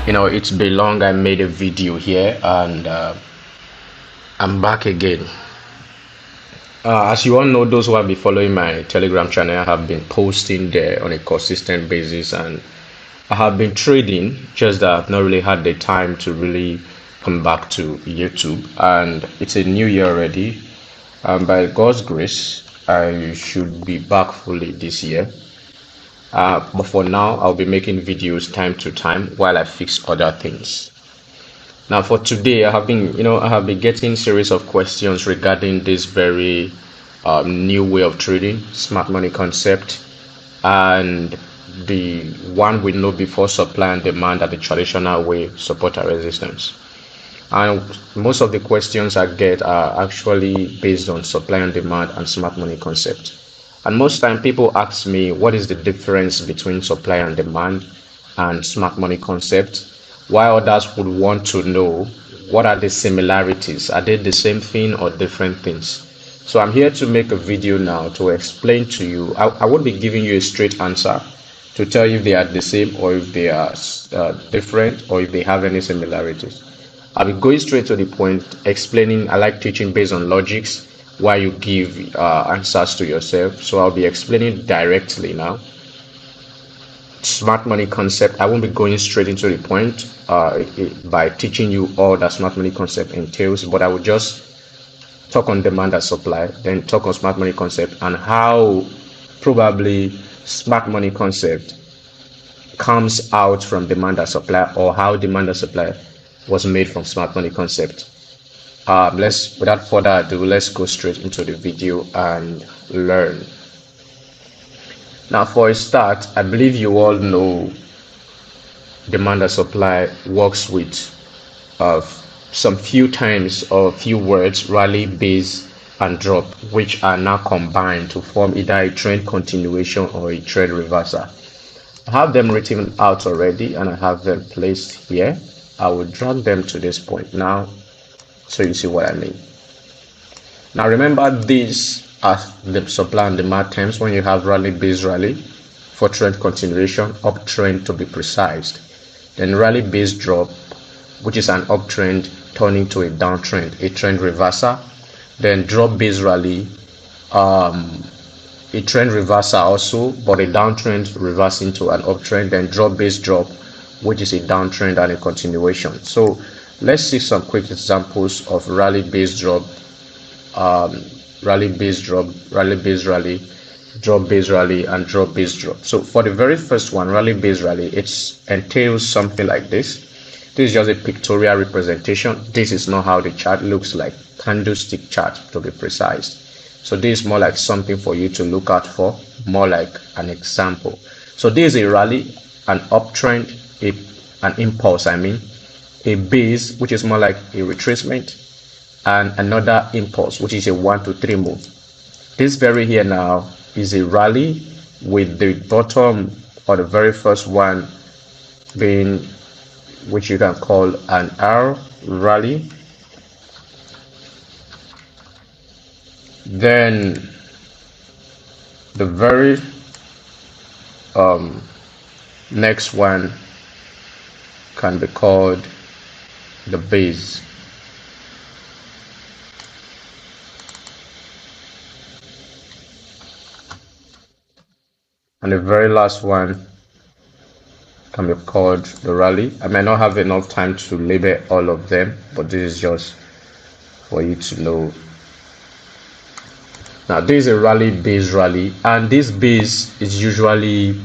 It's been long. I made a video here, and I'm back again. As you all know, those who have been following my Telegram channel have been posting there on a consistent basis, and I have been trading, just that I've not really had the time to really come back to YouTube. And it's a new year already, and by God's grace, I should be back fully this year. But for now, I'll be making videos time to time while I fix other things. Now, for today, I have been getting series of questions regarding this very new way of trading, smart money concept, and the one we know before, supply and demand, at the traditional way, support and resistance. And most of the questions I get are actually based on supply and demand and smart money concept. And most time people ask me, what is the difference between supply and demand and smart money concept? While others would want to know, what are the similarities? Are they the same thing or different things? So I'm here to make a video now to explain to you. I won't be giving you a straight answer to tell you if they are the same or if they are different or if they have any similarities. I'll be going straight to the point, explaining. I like teaching based on logics, while you give answers to yourself. So I'll be explaining directly now. Smart money concept, I won't be going straight into the point by teaching you all that smart money concept entails, but I will just talk on demand and supply, then talk on smart money concept and how probably smart money concept comes out from demand and supply, or how demand and supply was made from smart money concept. Without further ado, let's go straight into the video and learn. Now, for a start, I believe you all know demand and supply works with some few times or few words, rally, base, and drop, which are now combined to form either a trend continuation or a trend reversal. I have them written out already and I have them placed here. I will drag them to this point now, so you see what I mean. Now remember, these are the supply and demand terms when you have rally, base, rally for trend continuation, uptrend to be precise. Then rally, base, drop, which is an uptrend turning to a downtrend, a trend reversal. Then drop, base, rally, a trend reversal also, but a downtrend reversing to an uptrend. Then drop, base, drop, which is a downtrend and a continuation. So let's see some quick examples of rally, base, drop, rally, base, drop, rally, base, rally, drop, base, rally, and drop, base, drop. So for the very first one, rally, base, rally, it entails something like this. This is just a pictorial representation. This is not how the chart looks like, candlestick chart to be precise. So this is more like something for you to look out for, more like an example. So this is a rally, an uptrend, an impulse, a base, which is more like a retracement, and another impulse, which is a 1 to 3 move. This very here now is a rally, with the bottom or the very first one being, which you can call an R rally. Then the very next one can be called the base. And the very last one can be called the rally. I may not have enough time to label all of them, but this is just for you to know. Now, this is a rally, base, rally, and this base is usually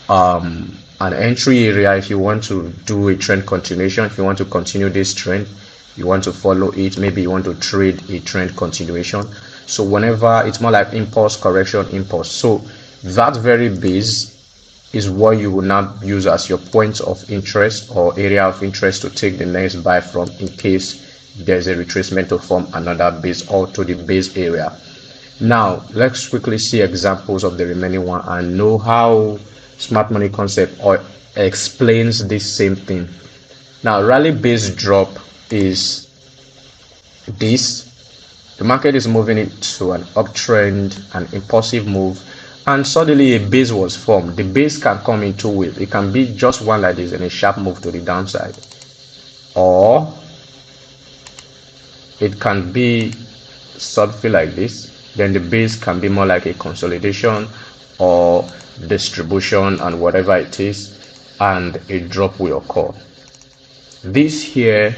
an entry area if you want to do a trend continuation. If you want to continue this trend, you want to follow it, maybe you want to trade a trend continuation. So whenever it's more like impulse, correction, impulse. So that very base is what you will now use as your point of interest or area of interest to take the next buy from, in case there's a retracement to form another base or to the base area. Now let's quickly see examples of the remaining one and know how smart money concept or explains this same thing. Now, rally, base, drop is this. The market is moving into an uptrend, an impulsive move, and suddenly a base was formed. The base can come in two ways. It can be just one like this and a sharp move to the downside, or it can be something like this. Then the base can be more like a consolidation or distribution and whatever it is, and a drop will occur. This here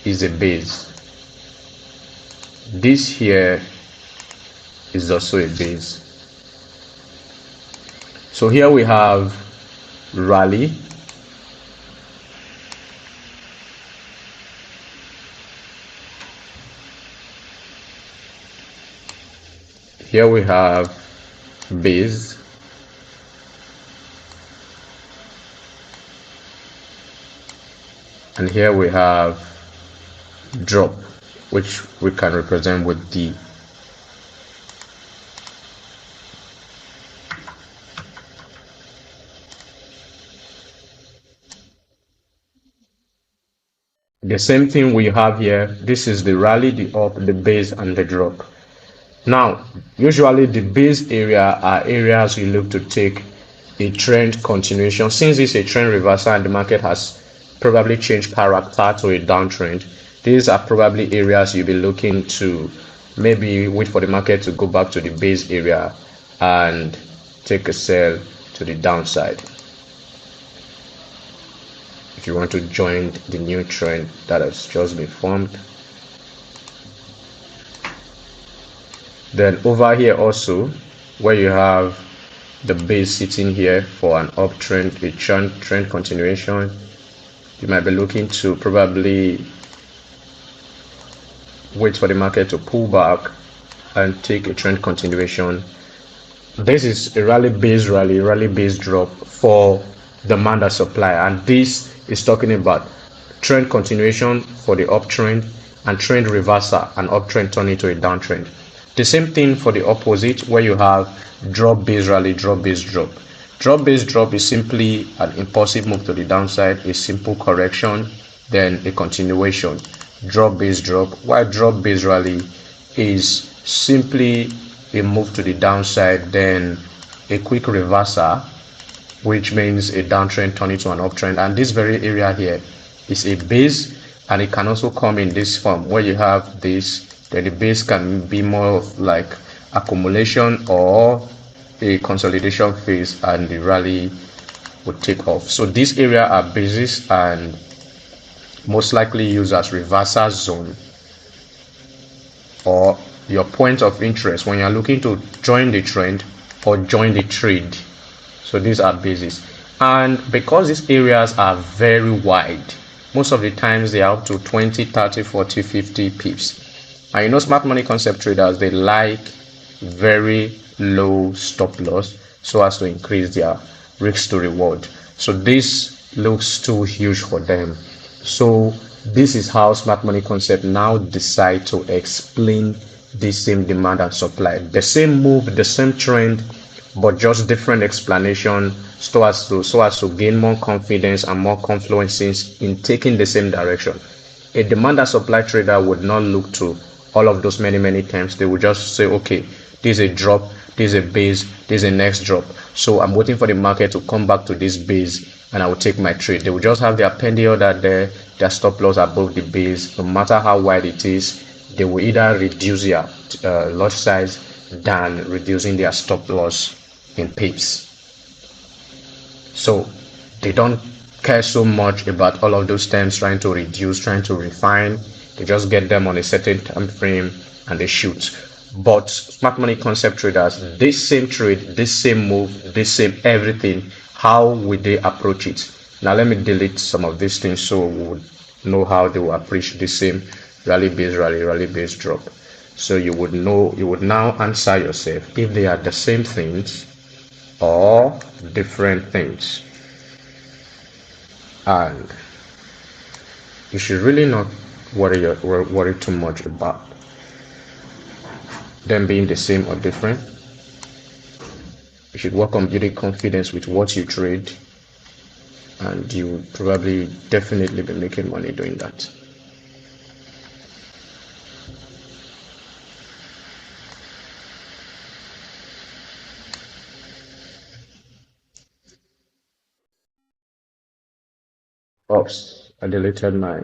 is a base. This here is also a base. So here we have rally, here we have base, and here we have drop, which we can represent with D. The same thing we have here. This is the rally, the up, the base, and the drop. Now, usually the base area are areas you look to take a trend continuation. Since it's a trend reversal and the market has probably changed character to a downtrend, these are probably areas you'll be looking to maybe wait for the market to go back to the base area and take a sell to the downside if you want to join the new trend that has just been formed. Then over here also, where you have the base sitting here for an uptrend, a trend continuation, you might be looking to probably wait for the market to pull back and take a trend continuation. This is a rally base drop for demand and supply, and this is talking about trend continuation for the uptrend and trend reversal and uptrend turning to a downtrend. The same thing for the opposite, where you have drop base rally, drop base drop. Drop base drop is simply an impulsive move to the downside, a simple correction, then a continuation. Drop base drop, while drop base rally is simply a move to the downside, then a quick reversal, which means a downtrend turning to an uptrend. And this very area here is a base, and it can also come in this form where you have this. Then the base can be more of like accumulation or a consolidation phase, and the rally would take off. So this area are bases and most likely used as reversal zone or your point of interest when you're looking to join the trend or join the trade. So these are bases, and because these areas are very wide, most of the times they are up to 20, 30, 40, 50 pips. And you know, smart money concept traders, they like very low stop loss so as to increase their risk to reward. So this looks too huge for them. So this is how smart money concept now decide to explain the same demand and supply, the same move, the same trend, but just different explanation so as to gain more confidence and more confluences in taking the same direction. A demand and supply trader would not look to all of those many times. They would just say, okay, this is a drop, this is a base, this is a next drop, so I'm waiting for the market to come back to this base and I will take my trade. They will just have their penny order there, their stop loss above the base. No matter how wide it is, they will either reduce their lot size than reducing their stop loss in pips. So they don't care so much about all of those terms, trying to reduce, trying to refine. They just get them on a certain time frame and they shoot. But smart money concept traders, this same trade, this same move, this same everything, how would they approach it? Now let me delete some of these things so we would know how they will approach the same rally base drop. So you would know, you would now answer yourself if they are the same things or different things. And you should really not worry too much about them being the same or different. You should work on building confidence with what you trade, and you will probably definitely be making money doing that. Oops, I deleted my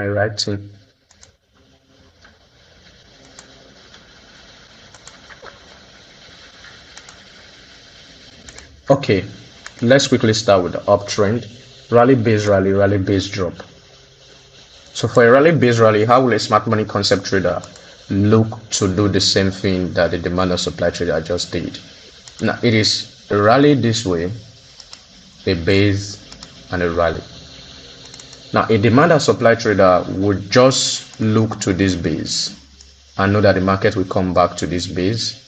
writing. Okay, let's quickly start with the uptrend. Rally base drop. So for a rally base rally, how will a smart money concept trader look to do the same thing that the demand and supply trader just did? Now it is a rally this way, a base, and a rally. Now a demand and supply trader would just look to this base and know that the market will come back to this base,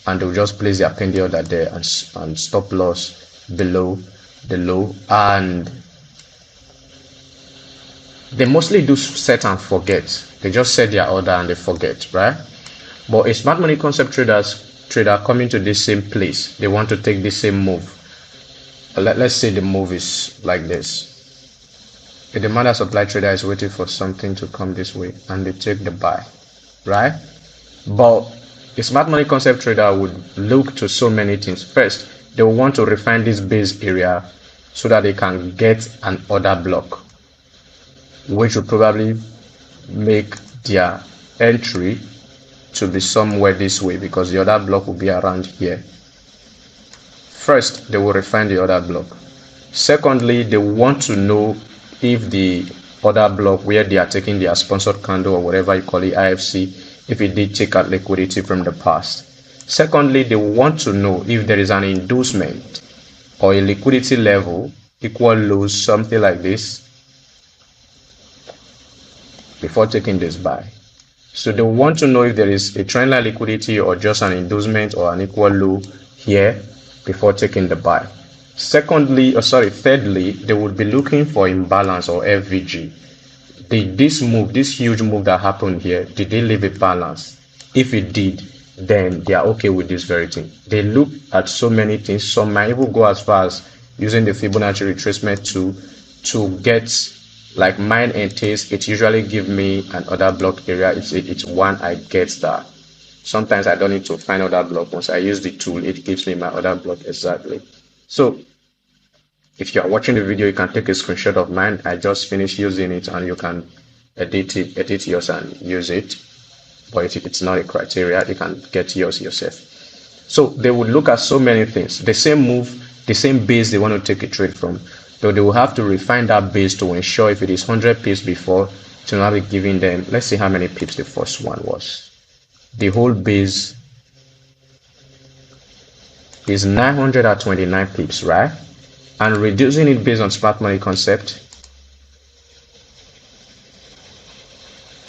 and they'll just place their pending order there and stop loss below the low. And they mostly do set and forget. They just set their order and they forget, right? But a smart money concept trader coming to this same place, they want to take the same move. Let's say the move is like this. A demand and supply trader is waiting for something to come this way and they take the buy, right? But a smart money concept trader would look to so many things. First, they will want to refine this base area so that they can get an order block, which will probably make their entry to be somewhere this way, because the other block will be around here. First, they will refine the other block. Secondly, they want to know if the other block where they are taking their sponsored candle or whatever you call it, IFC, if it did take out liquidity from the past. Secondly, they want to know if there is an inducement or a liquidity level equal lows, something like this, before taking this buy. So they want to know if there is a trendline liquidity or just an inducement or an equal low here before taking the buy. Thirdly, they would be looking for imbalance or FVG. Did this huge move that happened here, did they leave a balance? If it did, then they are okay with this very thing. They look at so many things. Some might even go as far as using the Fibonacci retracement tool to get, like mine and taste, it usually give me an order block area. It's one I get that. Sometimes I don't need to find other block. Once I use the tool, it gives me my order block exactly. So if you are watching the video, you can take a screenshot of mine. I just finished using it and you can edit yours and use it. But if it's not a criteria, you can get yours yourself. So they would look at so many things. The same move, the same base they want to take a trade from. So they will have to refine that base to ensure if it is 100 pips before, to now be giving them, let's see how many pips the first one was. The whole base is 929 pips, right? And reducing it based on smart money concept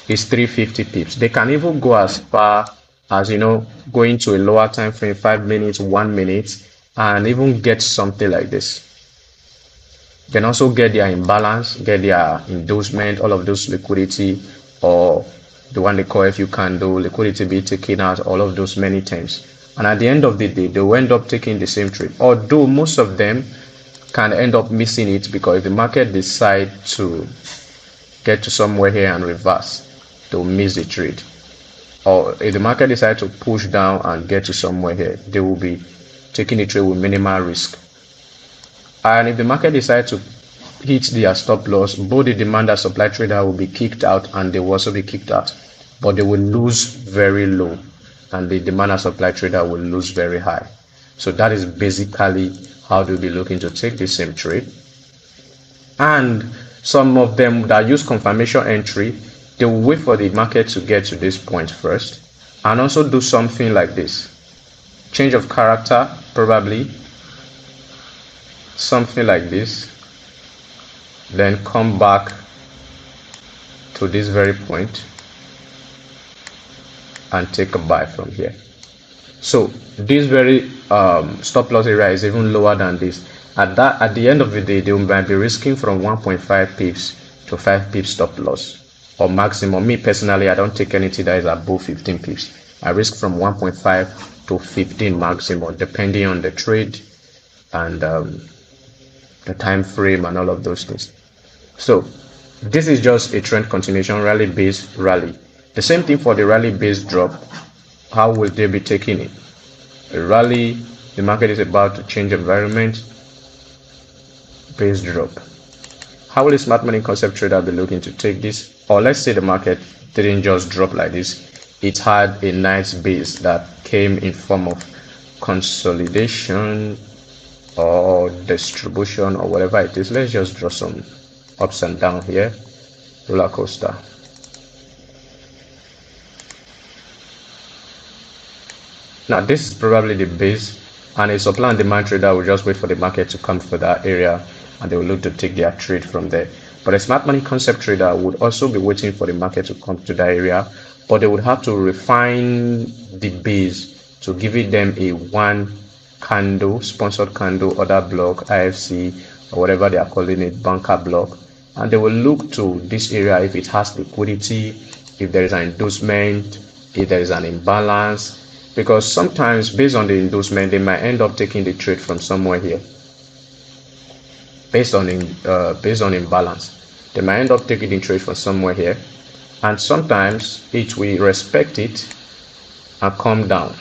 is 350 pips. They can even go as far as, going to a lower time frame, 5 minutes, 1 minute, and even get something like this. Can also get their imbalance, get their inducement, all of those liquidity, or the one they call if you can do liquidity be taken out, all of those many times. And at the end of the day, they will end up taking the same trade. Although most of them can end up missing it, because if the market decide to get to somewhere here and reverse, they'll miss the trade. Or if the market decide to push down and get to somewhere here, they will be taking the trade with minimal risk. And if the market decides to hit their stop loss, both the demand and supply trader will be kicked out and they will also be kicked out. But they will lose very low and the demand and supply trader will lose very high. So that is basically how they'll be looking to take the same trade. And some of them that use confirmation entry, they will wait for the market to get to this point first and also do something like this. Change of character, probably. Something like this, then come back to this very point and take a buy from here. So this very stop loss area is even lower than this. At the end of the day, they might be risking from 1.5 pips to 5 pips stop loss or maximum. Me personally, I don't take anything that is above 15 pips. I risk from 1.5 to 15 maximum, depending on the trade and the time frame and all of those things. So this is just a trend continuation, rally based rally. The same thing for the rally based drop. How will they be taking it? A rally, the market is about to change environment, base drop. how will a smart money concept trader be looking to take this? Or let's say the market didn't just drop like this. It had a nice base that came in form of consolidation or distribution or whatever it is. Let's just draw some ups and down here, roller coaster. Now this is probably the base, and a supply and demand trader will just wait for the market to come for that area and they will look to take their trade from there. But a smart money concept trader would also be waiting for the market to come to that area, but they would have to refine the base to give it them a one candle, sponsored candle, order block, IFC, or whatever they are calling it, banker block, and they will look to this area if it has liquidity, if there is an endorsement, if there is an imbalance, because sometimes based on the endorsement they might end up taking the trade from somewhere here. Based on imbalance, they might end up taking the trade from somewhere here, and sometimes it will respect it and come down.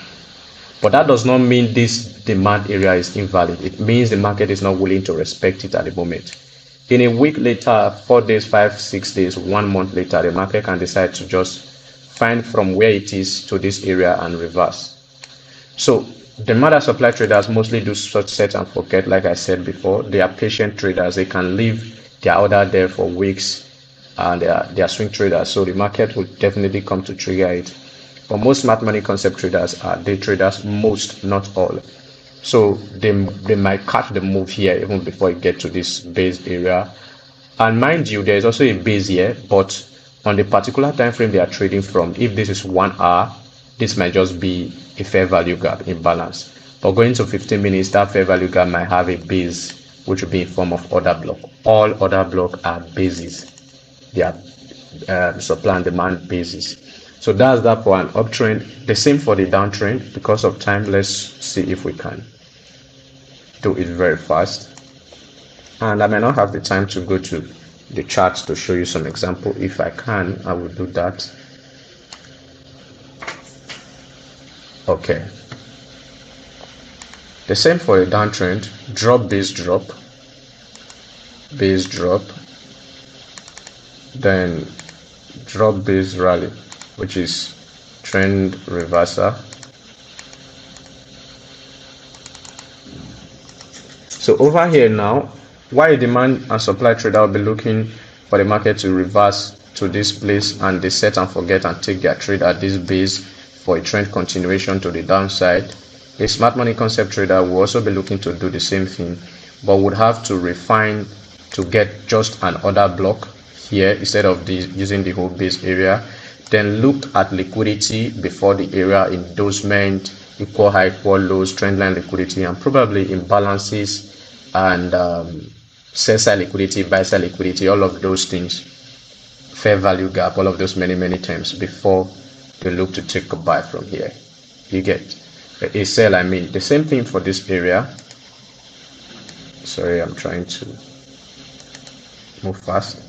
But that does not mean this demand area is invalid. It means the market is not willing to respect it at the moment. In a week later, 4 days, 5, 6 days, 1 month later, the market can decide to just find from where it is to this area and reverse. So demand and supply traders mostly do such set and forget. Like I said before, they are patient traders. They can leave their order there for weeks, and they are swing traders, so the market will definitely come to trigger it. But most smart money concept traders are day traders, most, not all. So they might catch the move here even before it gets to this base area. And mind you, there is also a base here, but on the particular time frame they are trading from, if this is 1 hour, this might just be a fair value gap imbalance. But going to 15 minutes, that fair value gap might have a base, which will be in form of order block. All order block are bases. They are supply and demand bases. So that's that for an uptrend. The same for the downtrend. Because of time, let's see if we can do it very fast. And I may not have the time to go to the charts to show you some example. If I can, I will do that. Okay. The same for a downtrend. Drop, base drop, then drop, base rally, which is trend reversal. So over here now, why a demand and supply trader will be looking for the market to reverse to this place and they set and forget and take their trade at this base for a trend continuation to the downside. A smart money concept trader will also be looking to do the same thing, but would have to refine to get just an order block here instead of using the whole base area. Then look at liquidity before the area, endorsement, equal high, equal lows, trendline liquidity, and probably imbalances and sell side liquidity, buy side liquidity, all of those things, fair value gap, all of those many terms before they look to take a buy from here. You get a sell, I mean the same thing for this area. Sorry, I'm trying to move fast.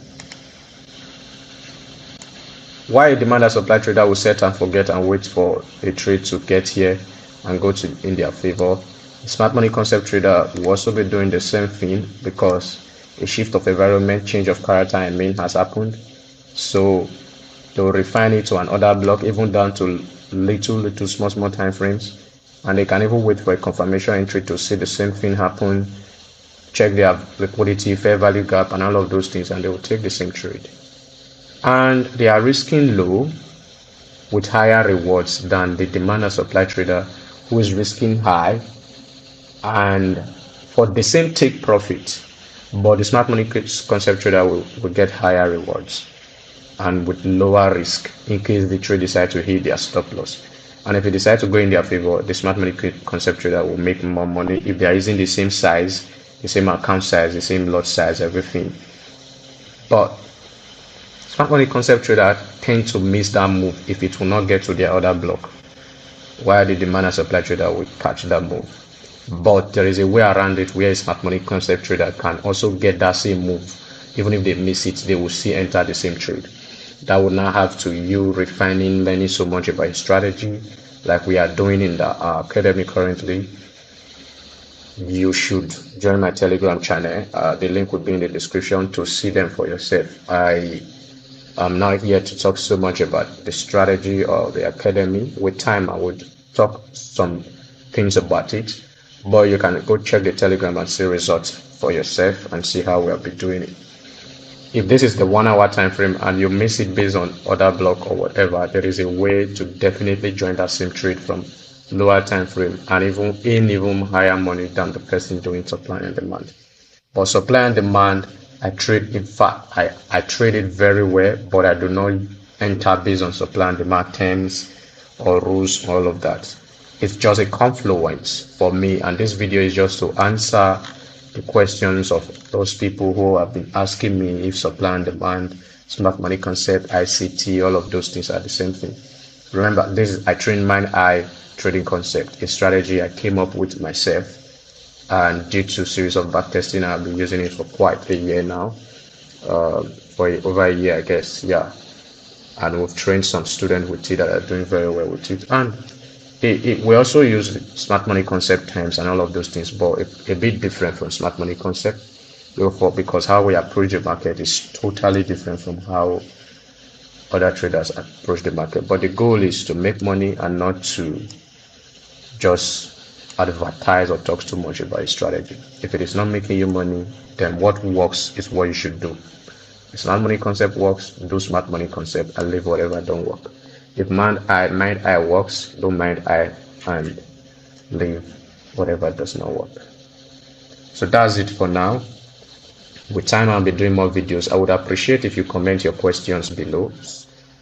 Why a demand and supply trader will set and forget and wait for a trade to get here and go to in their favor. A smart money concept trader will also be doing the same thing because a shift of environment, change of character, I mean, has happened. So they'll refine it to an order block, even down to little small time frames, and they can even wait for a confirmation entry to see the same thing happen, check their liquidity, fair value gap, and all of those things, and they will take the same trade. And they are risking low with higher rewards than the demand and supply trader who is risking high and for the same take profit, but the smart money concept trader will get higher rewards and with lower risk in case the trade decide to hit their stop loss. And if they decide to go in their favor, the smart money concept trader will make more money if they are using the same size, the same account size, the same lot size, everything. But smart money concept trader tend to miss that move if it will not get to their order block, while the demand and supply trader will catch that move. But there is a way around it where a smart money concept trader can also get that same move. Even if they miss it, they will still enter the same trade. That would not have to you refining, learning so much about strategy like we are doing in the academy currently. you should join my Telegram channel. The link will be in the description to see them for yourself. I'm not here to talk so much about the strategy or the academy. With time, I would talk some things about it, but you can go check the Telegram and see results for yourself and see how we'll be doing it. If this is the 1 hour time frame and you miss it based on other block or whatever, there is a way to definitely join that same trade from lower time frame and even higher money than the person doing supply and demand. But supply and demand, I trade, in fact, I trade it very well, but I do not enter based on supply and demand terms or rules, all of that. It's just a confluence for me, and this video is just to answer the questions of those people who have been asking me if supply and demand, smart money concept, ICT, all of those things are the same thing. Remember, this is I train mind eye trading concept, a strategy I came up with myself, and due to a series of back testing, I've been using it for quite a year now, for over a year, I guess, yeah. And we've trained some students with it that are doing very well with it, and we also use smart money concept terms and all of those things, but a bit different from smart money concept. Therefore, because how we approach the market is totally different from how other traders approach the market. But the goal is to make money and not to just advertise or talk too much about a strategy. If it is not making you money, then what works is what you should do. If smart money concept works, do smart money concept and leave whatever don't work. If mind eye works, don't mind eye and leave whatever does not work. So that's it for now. With time, I'll be doing more videos. I would appreciate if you comment your questions below.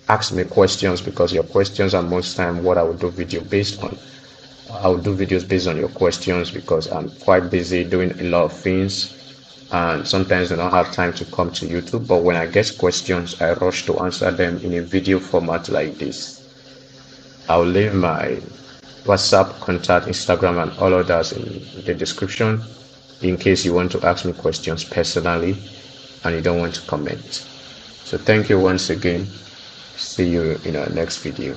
Ask me questions, because your questions are most time what I will do video based on. I will do videos based on your questions because I'm quite busy doing a lot of things, and sometimes I don't have time to come to YouTube. But when I get questions, I rush to answer them in a video format like this. I'll leave my WhatsApp, contact, Instagram, and all others in the description in case you want to ask me questions personally and you don't want to comment. So thank you once again. See you in our next video.